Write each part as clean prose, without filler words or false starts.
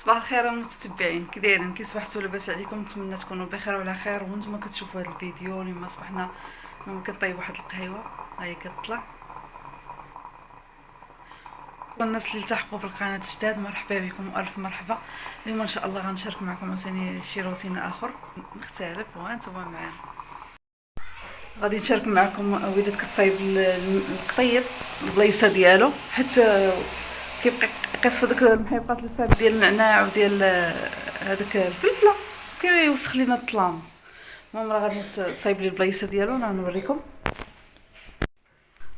صباح الخير المتتبعين، كي دايرين؟ كي صبحتوا؟ لاباس عليكم؟ نتمنى تكونوا بخير وعلى خير. وانتم كتشوفوا هذا الفيديو اليوم صبحنا كنطيب واحد القهيوه، ها هي كتطلع. والناس اللي التحقوا بالقناه جداد مرحبا بكم والف مرحبا. اليوم ان شاء الله غنشارك معكم عاوتاني شي روتين اخر مختلف وانتم معنا. غادي نشارك معكم وليدات كتصايب القطيب البلايصه ديالو، حيت كيبقى يقيس في داك المحيبات اللي صايب ديال النعناع وديال هذاك الفلفله كيوسخ لينا الطلام. المهم راه غادي تصايب لي البلايصه ديالو، انا نوريكم.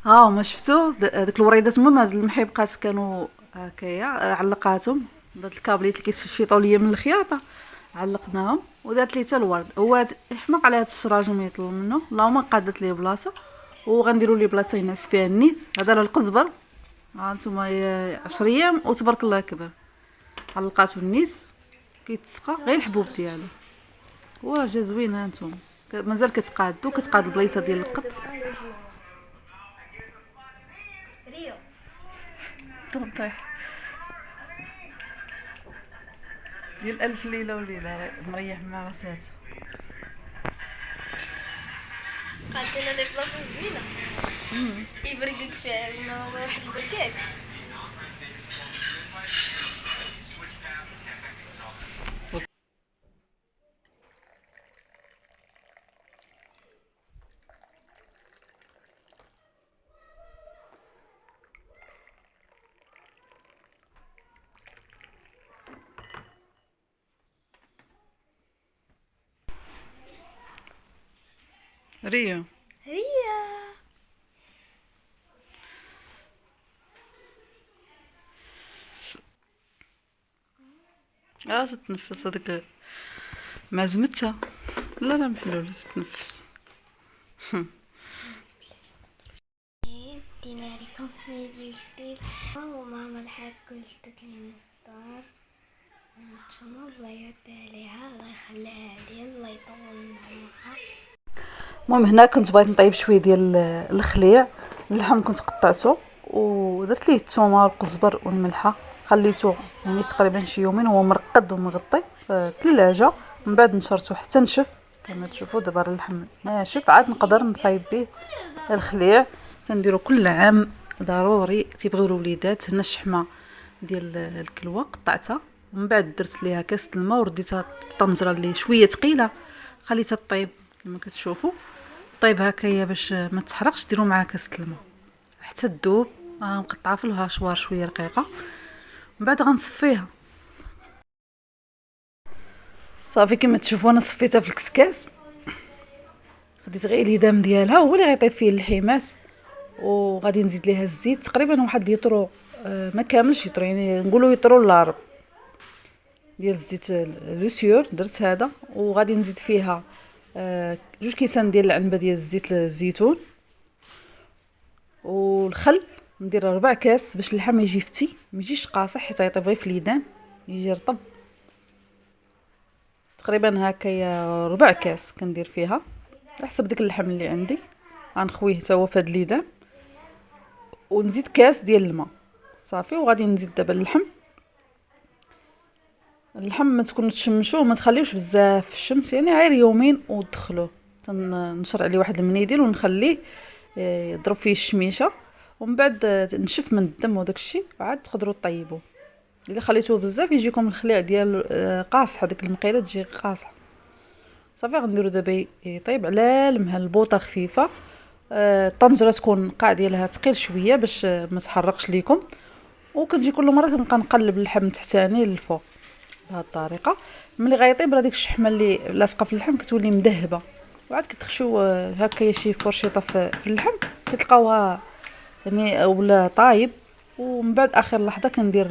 ها هما شفتوا هذوك الوريدات. المهم هاد المحيبقات كانوا هكايا علقاتهم بهاد الكابليت اللي كيشيطوا ليا من الخياطه، علقناهم ودارت لي حتى الورد. هو يحمق على هاد الشراج ما يطلب منه، اللهم قادت ليه بلاصه. وغنديروا لي بلاصه ينعس فيها النيت. هذا راه القزبر، ها نتوما 10 ايام وتبارك الله كبر. علقاتو النيت كيتسقى غير الحبوب ديالو، جا زوين. ها نتوما مازال كتقاد البلايصه ديال القط. طيح ديال الف ليله وليله مريح مع راساتو. قعدنا لي بلاصه زوينه يبرقك فيها واحد البركاك. ريو هي تتنفس هذاك مع زمتها. لا محلوله تتنفس. دينا عليكم في فيديو جديد. وماما لحقت قلت لي نفطر. نتوما الله يرضي عليها، الله يخليها لي، الله يطول عمرها. المهم هنا كنت بغيت نطيب شويه ديال الخليع. اللحم كنت قطعته ودرت ليه الثومه والقزبر والملحه، خليته يعني تقريبا شي يومين وهو مرقد ومغطي في الثلاجه. من بعد نشرته حتى نشف كما تشوفوا. دابا اللحم ناشف، عاد نقدر نصايب به الخليع. تنديرو كل عام ضروري، تيبغيو الوليدات. هنا الشحمه ديال الكلوه قطعتها، ومن بعد درت ليها كاس الماء ورديتها الطنجره اللي شويه ثقيله، خليتها طيب كما كتشوفوا. طيب هكايا باش ما تحرقش، ديروا معها كاس الماء حتى تذوب. مقطعه في الهاشوار شويه رقيقه. من بعد غنصفيها صافي كما تشوفوا. انا صفيتها في الكسكاس، خديت غير الهدام ديالها هو اللي غيطيب فيه اللحيمات. وغادي نزيد ليها الزيت تقريبا واحد ليطرو، ما كاملش يطرو، يعني نقولوا يطرو الا ربع ديال الزيت لوسيور. درت هذا وغادي نزيد فيها 2 كيسان ديال العنبه ديال الزيت الزيتون والخل. ندير 4 كاس باش اللحم يجي فتي، ما يجيش قاصح حتى يطيب غير في اليدان، يجي رطب. تقريبا هكايا 4 كاس كندير فيها على حسب ديك اللحم اللي عندي. غنخويه حتى هو في هاد اليدان، ونزيد كاس ديال الماء صافي. وغادي نزيد دابا اللحم ما تكون تشمشوه، ما تخليوش بزاف في الشمس، يعني غير يومين ودخلوه. تنشر عليه واحد المنيديل ونخليه يضرب فيه الشميشه، ومن بعد نشف من الدم وداك الشيء، عاد تقدروا طيبوه. الا خليتوه بزاف يجيكم الخليع ديال قاصح، هذيك المقيله تجي قاصحه. صافي غنديروا دابا يطيب على المهل، البوطه خفيفه. الطنجره تكون القاع ديالها ثقيل شويه باش ما تحرقش ليكم. وكنجي كل مره كنبقى نقلب اللحم تحتاني للفوق بهذه الطريقه. ملي غيطيب راه ديك الشحمه اللي لاصقه في اللحم كتولي مذهبه، وعاد كتخشوا هكايا شي فرشيطه في اللحم كتلقاوها يعني ولا طايب. ومن بعد اخر لحظه كندير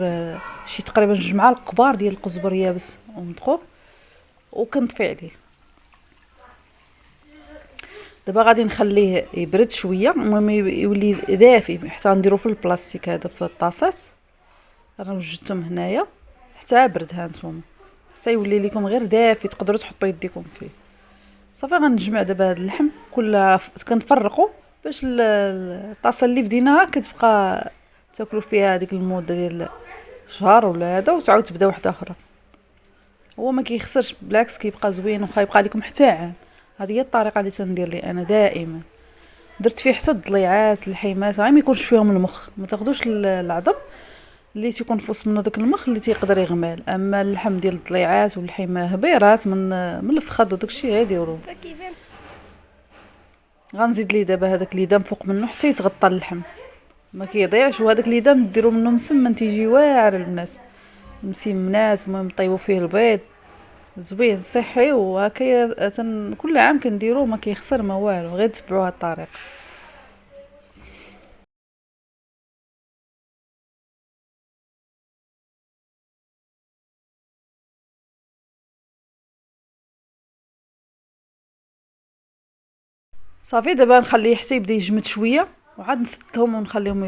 شي تقريبا 2 معالق كبار ديال القزبر يابس ومطخوب وكنطفي عليه. دابا غادي نخليه يبرد شويه، المهم يولي دافي حتى نديرو في البلاستيك هذا في الطاسات. انا وجدتهم هنايا حتى برد، ها نتوما، حتى يولي لكم غير دافي تقدروا تحطوا يديكم فيه. صافي غنجمع دابا هذا اللحم كلها كنفرقوا باش الطاسه اللي بديناها كتبقى تاكلوا فيها هذيك المده ديال شهر ولا هذا، وتعاود تبدا واحده اخرى. هو ما كيخسرش، بالعكس كيبقى زوين وخا يبقى لكم حتى عام. هذه هي الطريقه اللي تندير لي انا دائما. درت فيه حتى الضليعات، الحيمات، غير ما يكونش فيهم المخ، ما تاخذوش العظم اللي تيكون في وسط منه داك المخ اللي تيقدر يغمال. اما اللحم ديال الضليعات والحيمه هبيرات من الفخذ وداك الشيء غيديروا. غنزيد ليه دابا هذاك الليدام فوق منه حتى يتغطى اللحم ما كيضيعش. وهذاك الليدام ديروا منه مسمن تيجي واعر البنات، مسمنات. المهم طيبوا فيه البيض زوين صحي، وهكايا كل عام كنديروه، ما كيخسر ما والو، غير تبعوا هاد الطريقه. صافي دابا نخليه حتى يبدا يجمد شويه، وعاد نسدهم ونخليهم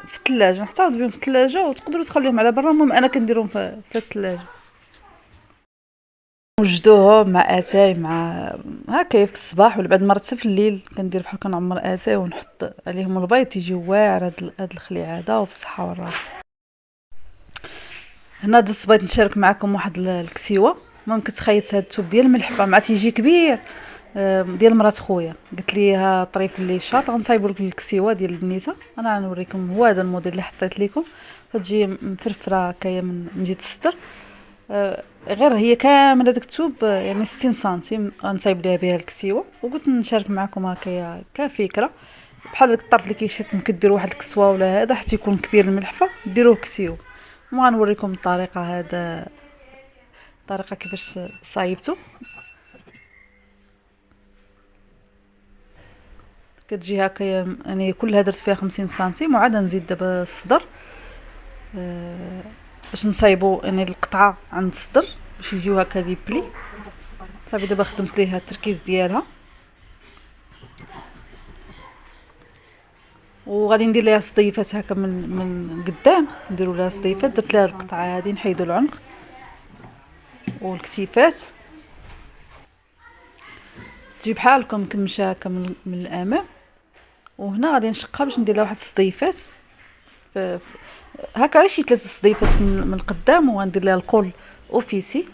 في الثلاجه، نحتفظ بهم في الثلاجه، وتقدروا تخليهم على برا. المهم انا كنديرهم في الثلاجه. وجدوهم مع اتاي، مع هكا في الصباح ولا بعد مرات في الليل كندير بحال كنعمر اتاي ونحط عليهم البيض، تيجي واعر هاد الخليعه هذا، وبالصحه والراحه. هنا بغيت نشارك معكم واحد الكسيوه. ممكن تخيط هاد الثوب ديال الملحفه مع تيجي كبير، ديال مرات خويا قلت ليها طريف اللي شاط غنصايبوا لك الكسيوه ديال البنيته. انا غنوريكم، هو هذا الموديل اللي حطيت لكم، كتجي مفرفره هكايا من جهه الصدر. غير هي كامله داك الثوب يعني 60 سنتيم غنصايب ليها بها الكسيوه. وقلت نشارك معكم هكايا كفكره، بحال داك الطرف اللي كيشد ممكن ديروا واحد الكسوه ولا هذا حتى يكون كبير الملحفه ديروه كسيوه. وغنوريكم الطريقه، هذا الطريقه كيفاش صايبته. كتجي هكايا يعني كلها درت فيها 50 سنتيم. وعاد نزيد دابا الصدر باش نصايبو يعني القطعه عند الصدر باش يجيو هكا لي بلي. صافي دابا خدمت ليها التركيز ديالها، وغادي ندير ليها صديفات هكا من قدام، نديروا لها صديفات. درت لها القطعه هذه، نحيدوا العنق والكتيفات، تجي بحالكم مكمشه هكا من الامام. وهنا غادي نشقها باش ندير لها واحد الصديفات هكا، شي 3 صديفات من القدام، وغندير لها الكول اوفيسي.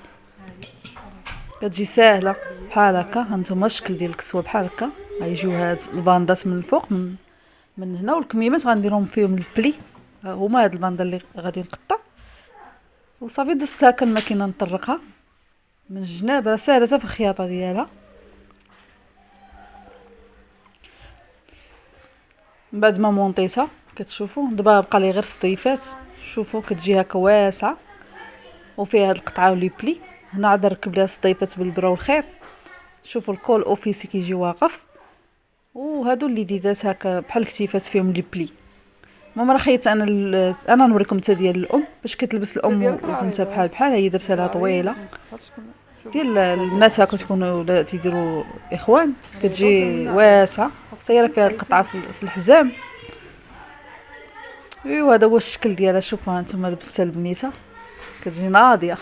كتجي ساهله بحال هكا. هانتوما الشكل ديال الكسوه بحال هكا، غيجيو هاد الباندات من الفوق من هنا، والكميمات غنديرهم فيهم البلي. هما هاد الباندا اللي غادي نقطع. وصافي دزت هكا الماكينه نطرقها من الجناب، راه ساهله في الخياطه ديالها. من بعد ما مونطيتها كتشوفوا دابا بقى لي غير صديفات. شوفوا كتجي هكا واسعه وفيها هاد القطعه ولي بلي. هنا عاد نركب ليها الصديفات بالبرا والخيط. شوفوا الكول اوفيسي كيجي واقف، وهادو اللي ديدات هكا بحال الكتيفات فيهم لي بلي. ماما راه خيطت انا نوريكم حتى ديال الام باش كتلبس الام وبنتها بحال هي درتها لها طويله. ديال البنات هكا تكونوا تيديروا اخوان، كتجي واسعه صايره فيها القطعه في الحزام. ايوا هذا هو الشكل ديالها. شوفوا هانتوما لبستها البنيته كتجي ناضيه.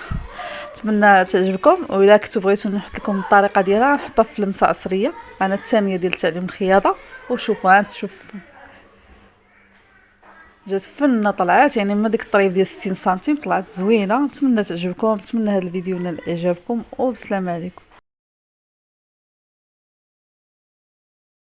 نتمنى تعجبكم. وإلا كنتو بغيتو نحط لكم الطريقه ديالها نحطها في لمسه عصريه انا الثانيه ديال تعليم الخياطه. وشوفوا هانت شوف جات فنه طلعات، يعني ما ديك الطريف ديال 60 سنتيم طلعت زوينه. نتمنى تعجبكم، نتمنى هذا الفيديو نال اعجابكم، وبسلام عليكم.